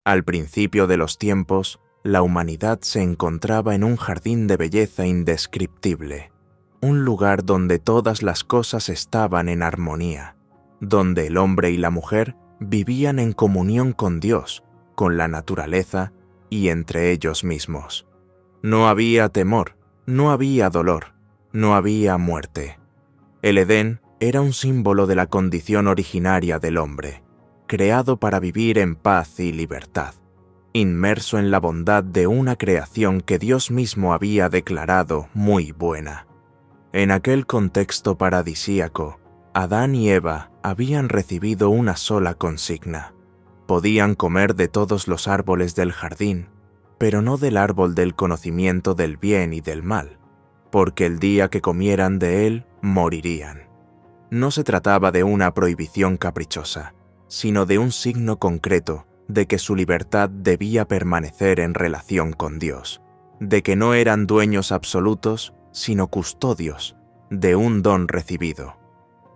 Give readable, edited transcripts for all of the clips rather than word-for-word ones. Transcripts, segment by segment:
Al principio de los tiempos, la humanidad se encontraba en un jardín de belleza indescriptible, un lugar donde todas las cosas estaban en armonía, donde el hombre y la mujer vivían en comunión con Dios, con la naturaleza y entre ellos mismos. No había temor, no había dolor, no había muerte. El Edén era un símbolo de la condición originaria del hombre, creado para vivir en paz y libertad, inmerso en la bondad de una creación que Dios mismo había declarado muy buena. En aquel contexto paradisíaco, Adán y Eva habían recibido una sola consigna. Podían comer de todos los árboles del jardín, pero no del árbol del conocimiento del bien y del mal, porque el día que comieran de él, morirían. No se trataba de una prohibición caprichosa, sino de un signo concreto de que su libertad debía permanecer en relación con Dios, de que no eran dueños absolutos, sino custodios de un don recibido.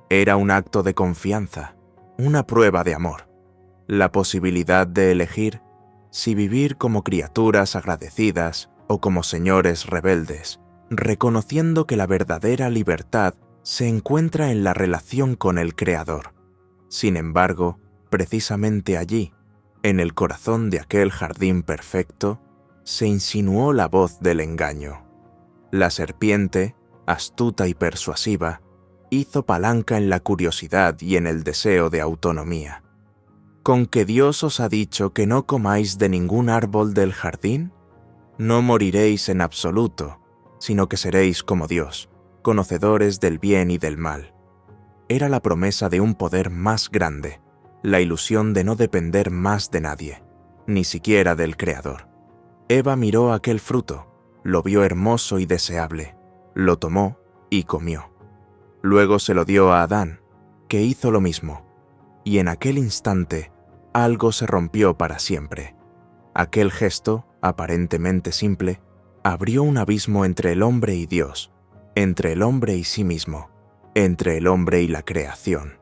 Era un acto de confianza, una prueba de amor, la posibilidad de elegir si vivir como criaturas agradecidas o como señores rebeldes, reconociendo que la verdadera libertad se encuentra en la relación con el Creador. Sin embargo, precisamente allí, en el corazón de aquel jardín perfecto, se insinuó la voz del engaño. La serpiente, astuta y persuasiva, hizo palanca en la curiosidad y en el deseo de autonomía. ¿Con que Dios os ha dicho que no comáis de ningún árbol del jardín? No moriréis en absoluto, sino que seréis como Dios, conocedores del bien y del mal. Era la promesa de un poder más grande, la ilusión de no depender más de nadie, ni siquiera del Creador. Eva miró aquel fruto, lo vio hermoso y deseable, lo tomó y comió. Luego se lo dio a Adán, que hizo lo mismo, y en aquel instante algo se rompió para siempre. Aquel gesto, aparentemente simple, abrió un abismo entre el hombre y Dios, entre el hombre y sí mismo, entre el hombre y la creación.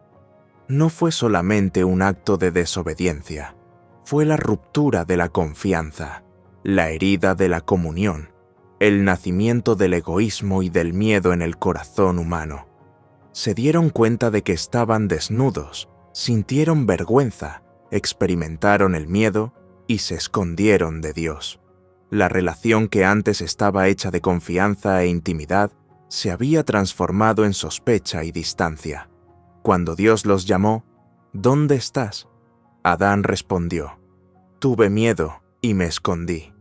No fue solamente un acto de desobediencia, fue la ruptura de la confianza, la herida de la comunión, el nacimiento del egoísmo y del miedo en el corazón humano. Se dieron cuenta de que estaban desnudos, sintieron vergüenza, experimentaron el miedo y se escondieron de Dios. La relación que antes estaba hecha de confianza e intimidad se había transformado en sospecha y distancia. Cuando Dios los llamó, ¿dónde estás? Adán respondió, tuve miedo y me escondí.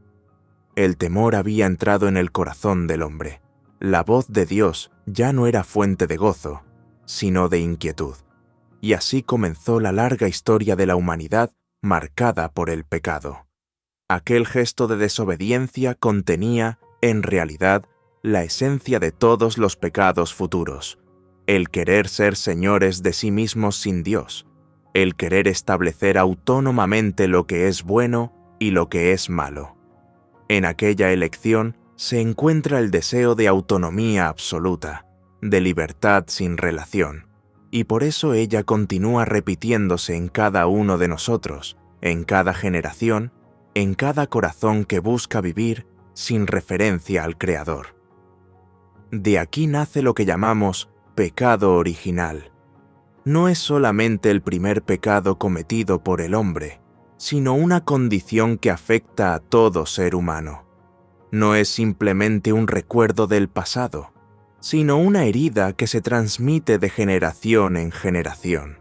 El temor había entrado en el corazón del hombre. La voz de Dios ya no era fuente de gozo, sino de inquietud. Y así comenzó la larga historia de la humanidad marcada por el pecado. Aquel gesto de desobediencia contenía, en realidad, la esencia de todos los pecados futuros, el querer ser señores de sí mismos sin Dios, el querer establecer autónomamente lo que es bueno y lo que es malo. En aquella elección se encuentra el deseo de autonomía absoluta, de libertad sin relación, y por eso ella continúa repitiéndose en cada uno de nosotros, en cada generación, en cada corazón que busca vivir sin referencia al Creador. De aquí nace lo que llamamos pecado original. No es solamente el primer pecado cometido por el hombre, sino una condición que afecta a todo ser humano. No es simplemente un recuerdo del pasado, sino una herida que se transmite de generación en generación.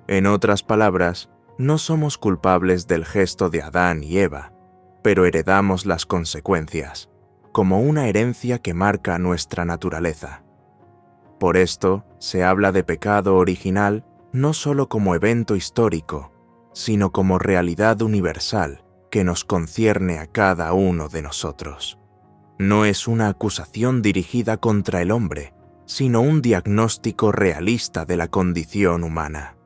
En otras palabras, no somos culpables del gesto de Adán y Eva, pero heredamos las consecuencias, como una herencia que marca nuestra naturaleza. Por esto, se habla de pecado original no solo como evento histórico, sino como realidad universal que nos concierne a cada uno de nosotros. No es una acusación dirigida contra el hombre, sino un diagnóstico realista de la condición humana.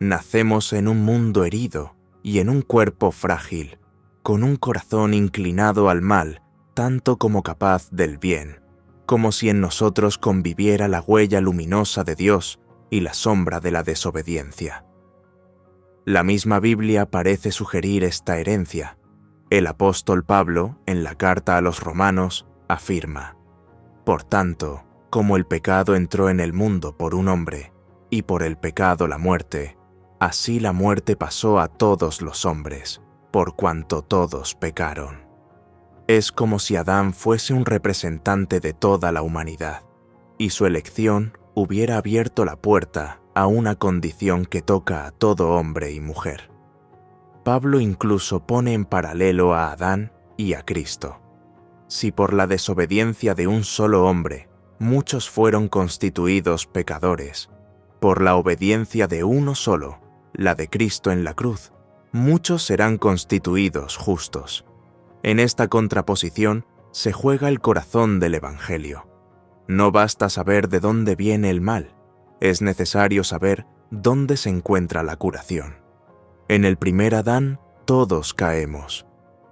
Nacemos en un mundo herido y en un cuerpo frágil, con un corazón inclinado al mal, tanto como capaz del bien, como si en nosotros conviviera la huella luminosa de Dios y la sombra de la desobediencia. La misma Biblia parece sugerir esta herencia. El apóstol Pablo, en la carta a los Romanos, afirma: «Por tanto, como el pecado entró en el mundo por un hombre, y por el pecado la muerte, así la muerte pasó a todos los hombres, por cuanto todos pecaron». Es como si Adán fuese un representante de toda la humanidad, y su elección hubiera abierto la puerta a una condición que toca a todo hombre y mujer. Pablo incluso pone en paralelo a Adán y a Cristo. Si por la desobediencia de un solo hombre muchos fueron constituidos pecadores, por la obediencia de uno solo, la de Cristo en la cruz, muchos serán constituidos justos. En esta contraposición se juega el corazón del Evangelio. No basta saber de dónde viene el mal, es necesario saber dónde se encuentra la curación. En el primer Adán, todos caemos.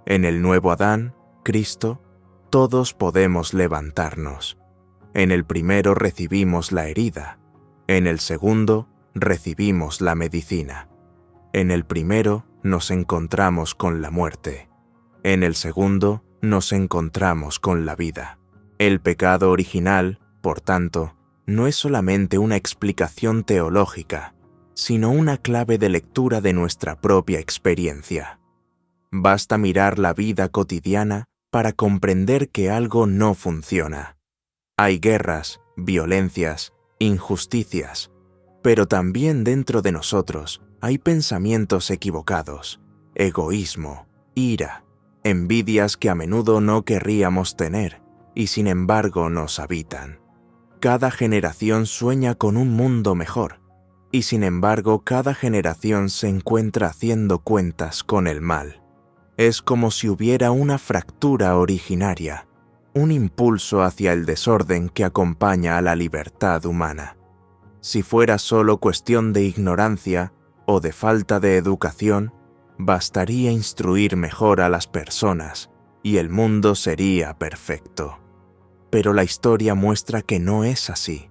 En el nuevo Adán, Cristo, todos podemos levantarnos. En el primero recibimos la herida. En el segundo, recibimos la medicina. En el primero, nos encontramos con la muerte. En el segundo, nos encontramos con la vida. El pecado original, por tanto, no es solamente una explicación teológica, sino una clave de lectura de nuestra propia experiencia. Basta mirar la vida cotidiana para comprender que algo no funciona. Hay guerras, violencias, injusticias, pero también dentro de nosotros hay pensamientos equivocados, egoísmo, ira, envidias que a menudo no querríamos tener y sin embargo nos habitan. Cada generación sueña con un mundo mejor y sin embargo cada generación se encuentra haciendo cuentas con el mal. Es como si hubiera una fractura originaria, un impulso hacia el desorden que acompaña a la libertad humana. Si fuera solo cuestión de ignorancia o de falta de educación, bastaría instruir mejor a las personas y el mundo sería perfecto. Pero la historia muestra que no es así.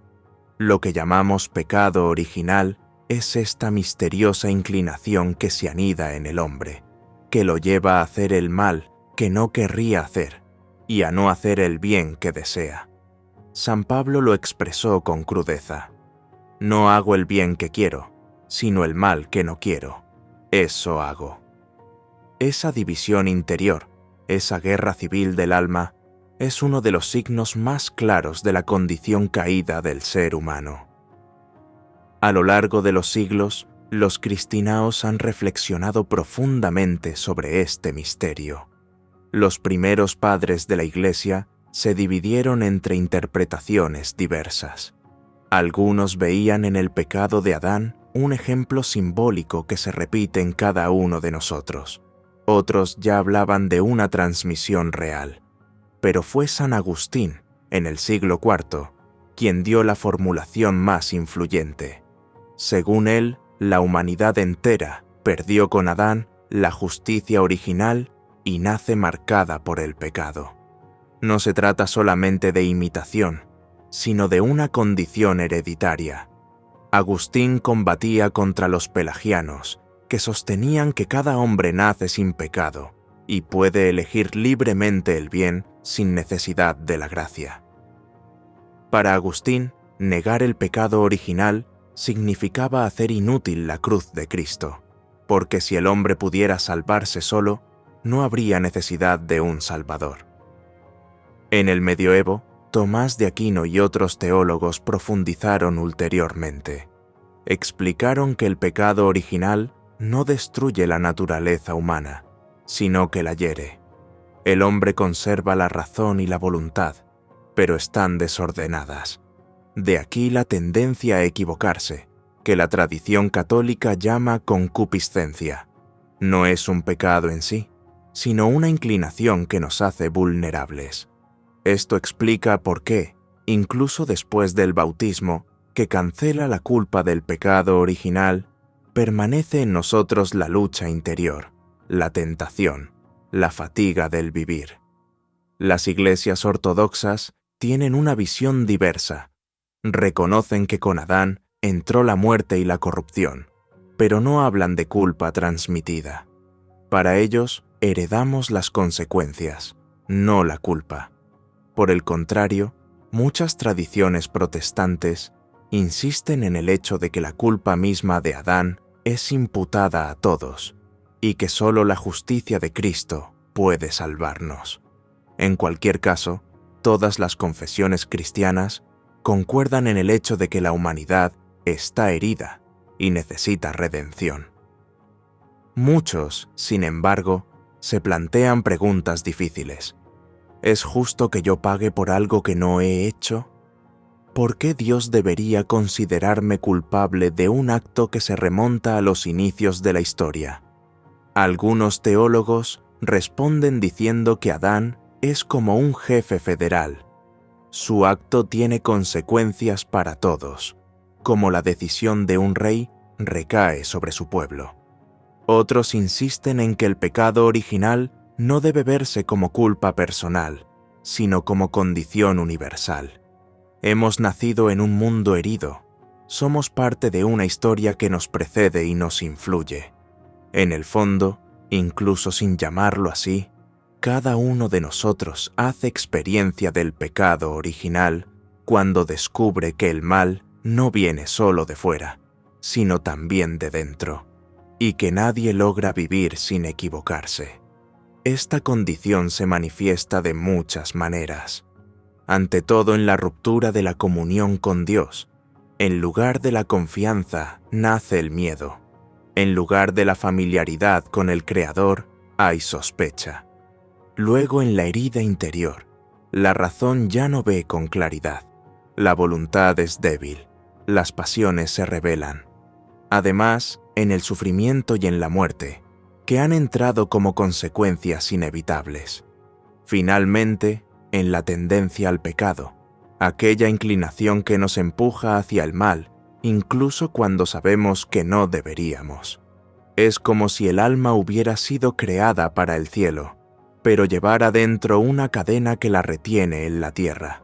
Lo que llamamos pecado original es esta misteriosa inclinación que se anida en el hombre, que lo lleva a hacer el mal que no querría hacer y a no hacer el bien que desea. San Pablo lo expresó con crudeza: «No hago el bien que quiero, sino el mal que no quiero. Eso hago». Esa división interior, esa guerra civil del alma, es uno de los signos más claros de la condición caída del ser humano. A lo largo de los siglos, los cristianos han reflexionado profundamente sobre este misterio. Los primeros padres de la Iglesia se dividieron entre interpretaciones diversas. Algunos veían en el pecado de Adán un ejemplo simbólico que se repite en cada uno de nosotros. Otros ya hablaban de una transmisión real. Pero fue San Agustín, en el siglo IV, quien dio la formulación más influyente. Según él, la humanidad entera perdió con Adán la justicia original y nace marcada por el pecado. No se trata solamente de imitación, sino de una condición hereditaria. Agustín combatía contra los pelagianos, que sostenían que cada hombre nace sin pecado y puede elegir libremente el bien sin necesidad de la gracia. Para Agustín, negar el pecado original significaba hacer inútil la cruz de Cristo, porque si el hombre pudiera salvarse solo, no habría necesidad de un Salvador. En el medioevo, Tomás de Aquino y otros teólogos profundizaron ulteriormente. Explicaron que el pecado original no destruye la naturaleza humana, sino que la hiere. El hombre conserva la razón y la voluntad, pero están desordenadas. De aquí la tendencia a equivocarse, que la tradición católica llama concupiscencia. No es un pecado en sí, sino una inclinación que nos hace vulnerables. Esto explica por qué, incluso después del bautismo, que cancela la culpa del pecado original, permanece en nosotros la lucha interior, la tentación, la fatiga del vivir. Las iglesias ortodoxas tienen una visión diversa. Reconocen que con Adán entró la muerte y la corrupción, pero no hablan de culpa transmitida. Para ellos, heredamos las consecuencias, no la culpa. Por el contrario, muchas tradiciones protestantes insisten en el hecho de que la culpa misma de Adán es imputada a todos y que solo la justicia de Cristo puede salvarnos. En cualquier caso, todas las confesiones cristianas concuerdan en el hecho de que la humanidad está herida y necesita redención. Muchos, sin embargo, se plantean preguntas difíciles. ¿Es justo que yo pague por algo que no he hecho? ¿Por qué Dios debería considerarme culpable de un acto que se remonta a los inicios de la historia? Algunos teólogos responden diciendo que Adán es como un jefe federal. Su acto tiene consecuencias para todos, como la decisión de un rey recae sobre su pueblo. Otros insisten en que el pecado original no debe verse como culpa personal, sino como condición universal. Hemos nacido en un mundo herido. Somos parte de una historia que nos precede y nos influye. En el fondo, incluso sin llamarlo así, cada uno de nosotros hace experiencia del pecado original cuando descubre que el mal no viene solo de fuera, sino también de dentro, y que nadie logra vivir sin equivocarse. Esta condición se manifiesta de muchas maneras. Ante todo en la ruptura de la comunión con Dios. En lugar de la confianza nace el miedo. En lugar de la familiaridad con el Creador hay sospecha. Luego en la herida interior, la razón ya no ve con claridad. La voluntad es débil. Las pasiones se rebelan. Además, en el sufrimiento y en la muerte, que han entrado como consecuencias inevitables. Finalmente, en la tendencia al pecado, aquella inclinación que nos empuja hacia el mal, incluso cuando sabemos que no deberíamos. Es como si el alma hubiera sido creada para el cielo, pero llevara dentro una cadena que la retiene en la tierra.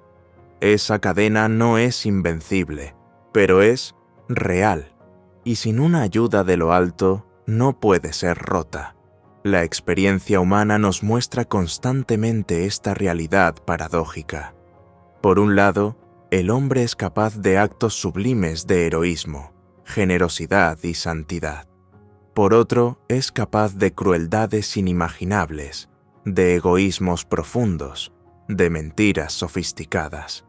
Esa cadena no es invencible, pero es real, y sin una ayuda de lo alto no puede ser rota. La experiencia humana nos muestra constantemente esta realidad paradójica. Por un lado, el hombre es capaz de actos sublimes de heroísmo, generosidad y santidad. Por otro, es capaz de crueldades inimaginables, de egoísmos profundos, de mentiras sofisticadas.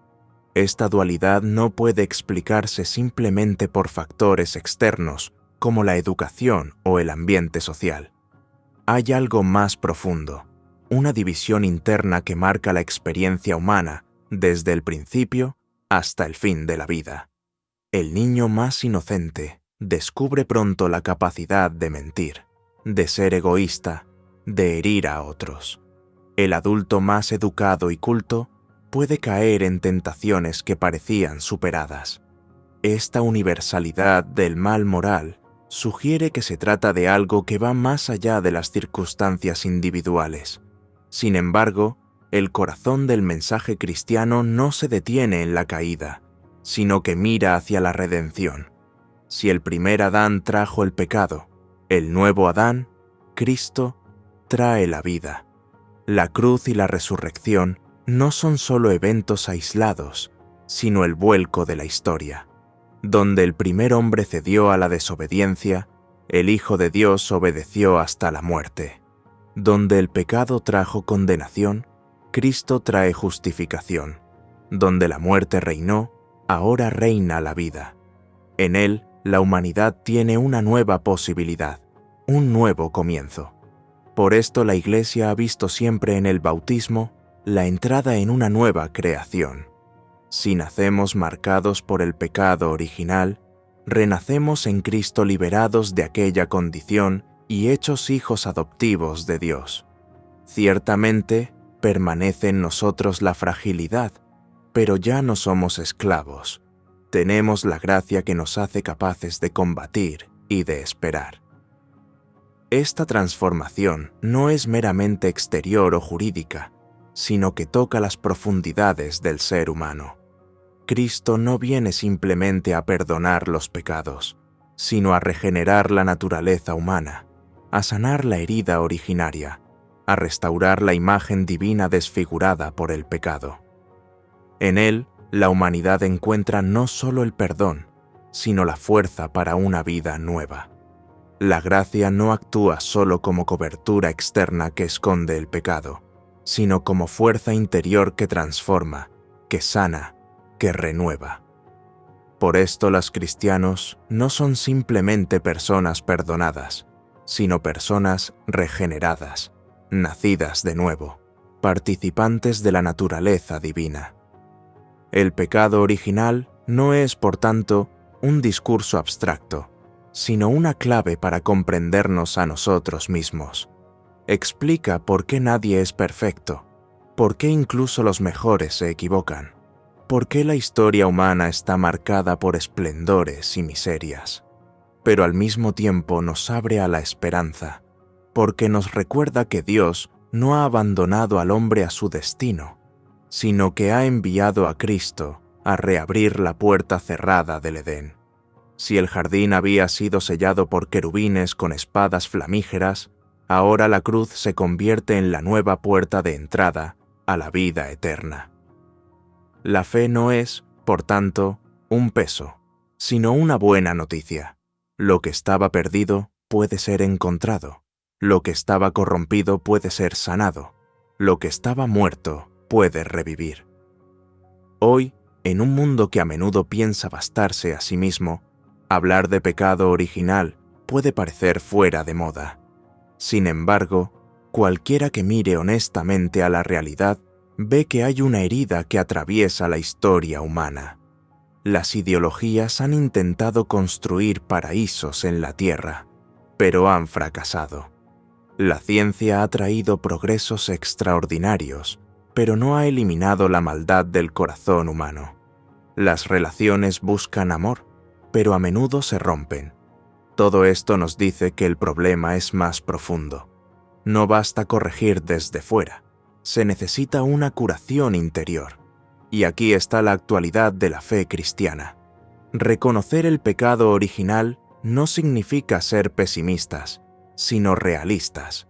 Esta dualidad no puede explicarse simplemente por factores externos como la educación o el ambiente social. Hay algo más profundo, una división interna que marca la experiencia humana desde el principio hasta el fin de la vida. El niño más inocente descubre pronto la capacidad de mentir, de ser egoísta, de herir a otros. El adulto más educado y culto puede caer en tentaciones que parecían superadas. Esta universalidad del mal moral sugiere que se trata de algo que va más allá de las circunstancias individuales. Sin embargo, el corazón del mensaje cristiano no se detiene en la caída, sino que mira hacia la redención. Si el primer Adán trajo el pecado, el nuevo Adán, Cristo, trae la vida. La cruz y la resurrección no son solo eventos aislados, sino el vuelco de la historia. Donde el primer hombre cedió a la desobediencia, el Hijo de Dios obedeció hasta la muerte. Donde el pecado trajo condenación, Cristo trae justificación. Donde la muerte reinó, ahora reina la vida. En Él, la humanidad tiene una nueva posibilidad, un nuevo comienzo. Por esto la Iglesia ha visto siempre en el bautismo la entrada en una nueva creación. Si nacemos marcados por el pecado original, renacemos en Cristo liberados de aquella condición y hechos hijos adoptivos de Dios. Ciertamente, permanece en nosotros la fragilidad, pero ya no somos esclavos. Tenemos la gracia que nos hace capaces de combatir y de esperar. Esta transformación no es meramente exterior o jurídica, sino que toca las profundidades del ser humano. Cristo no viene simplemente a perdonar los pecados, sino a regenerar la naturaleza humana, a sanar la herida originaria, a restaurar la imagen divina desfigurada por el pecado. En él, la humanidad encuentra no solo el perdón, sino la fuerza para una vida nueva. La gracia no actúa solo como cobertura externa que esconde el pecado, sino como fuerza interior que transforma, que sana, que renueva. Por esto los cristianos no son simplemente personas perdonadas, sino personas regeneradas, nacidas de nuevo, participantes de la naturaleza divina. El pecado original no es, por tanto, un discurso abstracto, sino una clave para comprendernos a nosotros mismos. Explica por qué nadie es perfecto, por qué incluso los mejores se equivocan, por qué la historia humana está marcada por esplendores y miserias. Pero al mismo tiempo nos abre a la esperanza, porque nos recuerda que Dios no ha abandonado al hombre a su destino, sino que ha enviado a Cristo a reabrir la puerta cerrada del Edén. Si el jardín había sido sellado por querubines con espadas flamígeras, ahora la cruz se convierte en la nueva puerta de entrada a la vida eterna. La fe no es, por tanto, un peso, sino una buena noticia. Lo que estaba perdido puede ser encontrado, lo que estaba corrompido puede ser sanado, lo que estaba muerto puede revivir. Hoy, en un mundo que a menudo piensa bastarse a sí mismo, hablar de pecado original puede parecer fuera de moda. Sin embargo, cualquiera que mire honestamente a la realidad ve que hay una herida que atraviesa la historia humana. Las ideologías han intentado construir paraísos en la tierra, pero han fracasado. La ciencia ha traído progresos extraordinarios, pero no ha eliminado la maldad del corazón humano. Las relaciones buscan amor, pero a menudo se rompen. Todo esto nos dice que el problema es más profundo. No basta corregir desde fuera, se necesita una curación interior. Y aquí está la actualidad de la fe cristiana. Reconocer el pecado original no significa ser pesimistas, sino realistas.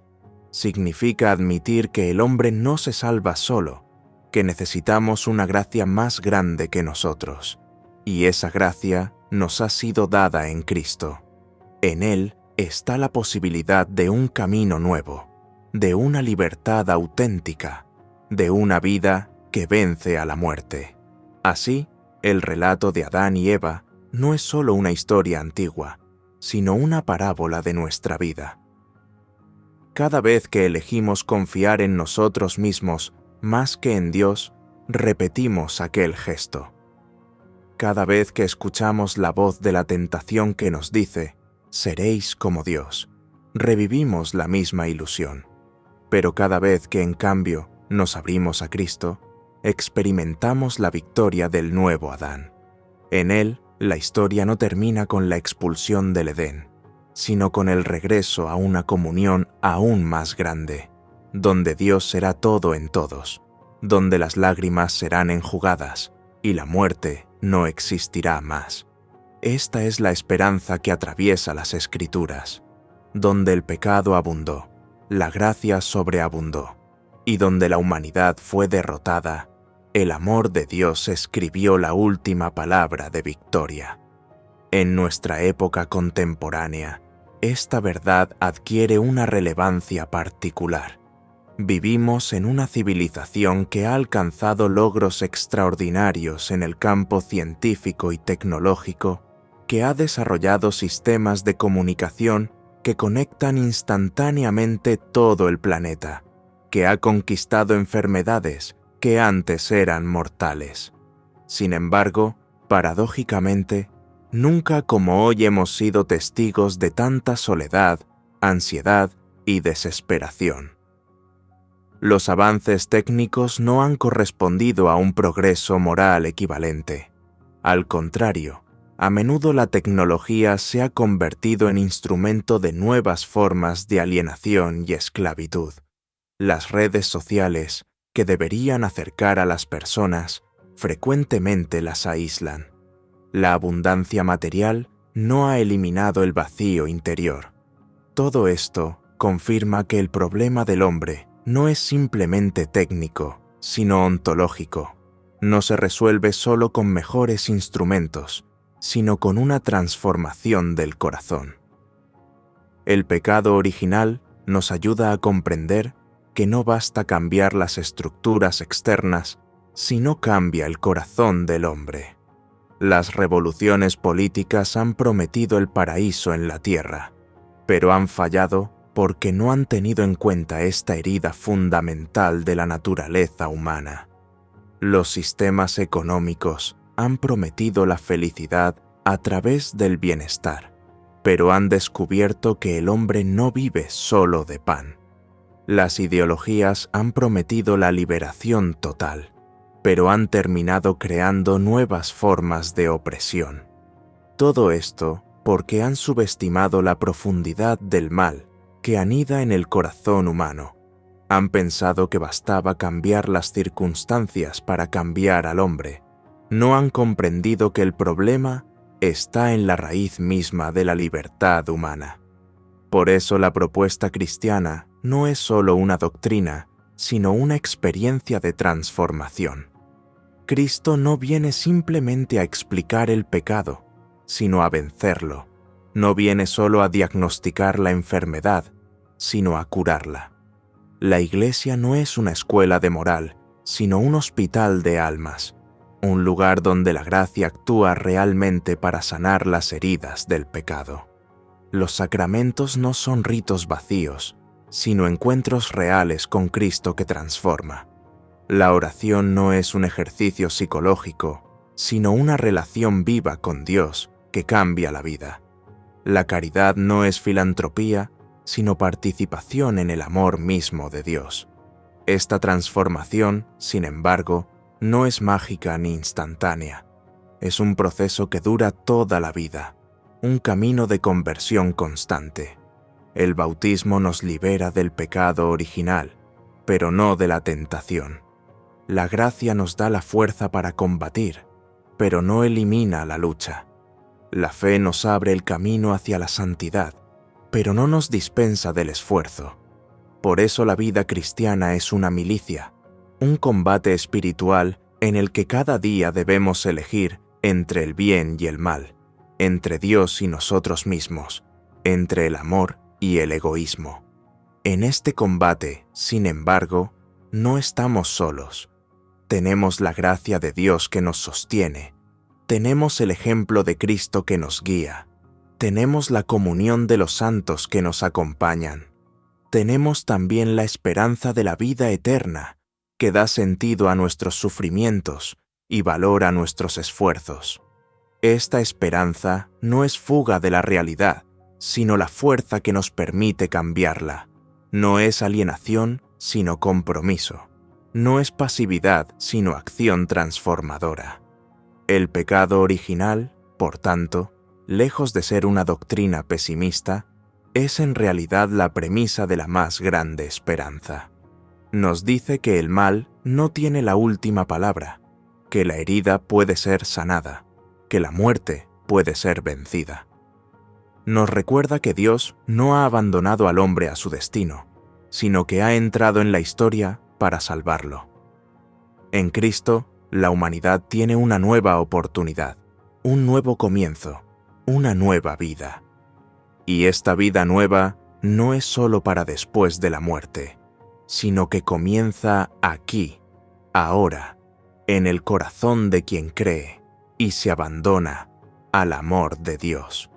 Significa admitir que el hombre no se salva solo, que necesitamos una gracia más grande que nosotros. Y esa gracia nos ha sido dada en Cristo. En Él está la posibilidad de un camino nuevo, de una libertad auténtica, de una vida que vence a la muerte. Así, el relato de Adán y Eva no es solo una historia antigua, sino una parábola de nuestra vida. Cada vez que elegimos confiar en nosotros mismos más que en Dios, repetimos aquel gesto. Cada vez que escuchamos la voz de la tentación que nos dice, seréis como Dios, revivimos la misma ilusión. Pero cada vez que, en cambio, nos abrimos a Cristo, experimentamos la victoria del nuevo Adán. En él, la historia no termina con la expulsión del Edén, sino con el regreso a una comunión aún más grande, donde Dios será todo en todos, donde las lágrimas serán enjugadas y la muerte no existirá más. Esta es la esperanza que atraviesa las Escrituras, donde el pecado abundó, la gracia sobreabundó, y donde la humanidad fue derrotada, el amor de Dios escribió la última palabra de victoria. En nuestra época contemporánea, esta verdad adquiere una relevancia particular. Vivimos en una civilización que ha alcanzado logros extraordinarios en el campo científico y tecnológico, que ha desarrollado sistemas de comunicación que conectan instantáneamente todo el planeta, que ha conquistado enfermedades que antes eran mortales. Sin embargo, paradójicamente, nunca como hoy hemos sido testigos de tanta soledad, ansiedad y desesperación. Los avances técnicos no han correspondido a un progreso moral equivalente. Al contrario, a menudo la tecnología se ha convertido en instrumento de nuevas formas de alienación y esclavitud. Las redes sociales, que deberían acercar a las personas, frecuentemente las aíslan. La abundancia material no ha eliminado el vacío interior. Todo esto confirma que el problema del hombre no es simplemente técnico, sino ontológico. No se resuelve solo con mejores instrumentos, sino con una transformación del corazón. El pecado original nos ayuda a comprender que no basta cambiar las estructuras externas si no cambia el corazón del hombre. Las revoluciones políticas han prometido el paraíso en la tierra, pero han fallado porque no han tenido en cuenta esta herida fundamental de la naturaleza humana. Los sistemas económicos han prometido la felicidad a través del bienestar, pero han descubierto que el hombre no vive solo de pan. Las ideologías han prometido la liberación total, pero han terminado creando nuevas formas de opresión. Todo esto porque han subestimado la profundidad del mal que anida en el corazón humano. Han pensado que bastaba cambiar las circunstancias para cambiar al hombre. No han comprendido que el problema está en la raíz misma de la libertad humana. Por eso la propuesta cristiana no es solo una doctrina, sino una experiencia de transformación. Cristo no viene simplemente a explicar el pecado, sino a vencerlo. No viene solo a diagnosticar la enfermedad, sino a curarla. La Iglesia no es una escuela de moral, sino un hospital de almas, un lugar donde la gracia actúa realmente para sanar las heridas del pecado. Los sacramentos no son ritos vacíos, sino encuentros reales con Cristo que transforma. La oración no es un ejercicio psicológico, sino una relación viva con Dios que cambia la vida. La caridad no es filantropía, sino participación en el amor mismo de Dios. Esta transformación, sin embargo, no es mágica ni instantánea. Es un proceso que dura toda la vida, un camino de conversión constante. El bautismo nos libera del pecado original, pero no de la tentación. La gracia nos da la fuerza para combatir, pero no elimina la lucha. La fe nos abre el camino hacia la santidad, pero no nos dispensa del esfuerzo. Por eso la vida cristiana es una milicia, un combate espiritual en el que cada día debemos elegir entre el bien y el mal, entre Dios y nosotros mismos, entre el amor y el egoísmo. En este combate, sin embargo, no estamos solos. Tenemos la gracia de Dios que nos sostiene. Tenemos el ejemplo de Cristo que nos guía. Tenemos la comunión de los santos que nos acompañan. Tenemos también la esperanza de la vida eterna, que da sentido a nuestros sufrimientos y valor a nuestros esfuerzos. Esta esperanza no es fuga de la realidad, sino la fuerza que nos permite cambiarla. No es alienación, sino compromiso. No es pasividad, sino acción transformadora. El pecado original, por tanto, lejos de ser una doctrina pesimista, es en realidad la premisa de la más grande esperanza. Nos dice que el mal no tiene la última palabra, que la herida puede ser sanada, que la muerte puede ser vencida. Nos recuerda que Dios no ha abandonado al hombre a su destino, sino que ha entrado en la historia para salvarlo. En Cristo, la humanidad tiene una nueva oportunidad, un nuevo comienzo, una nueva vida. Y esta vida nueva no es solo para después de la muerte, sino que comienza aquí, ahora, en el corazón de quien cree y se abandona al amor de Dios.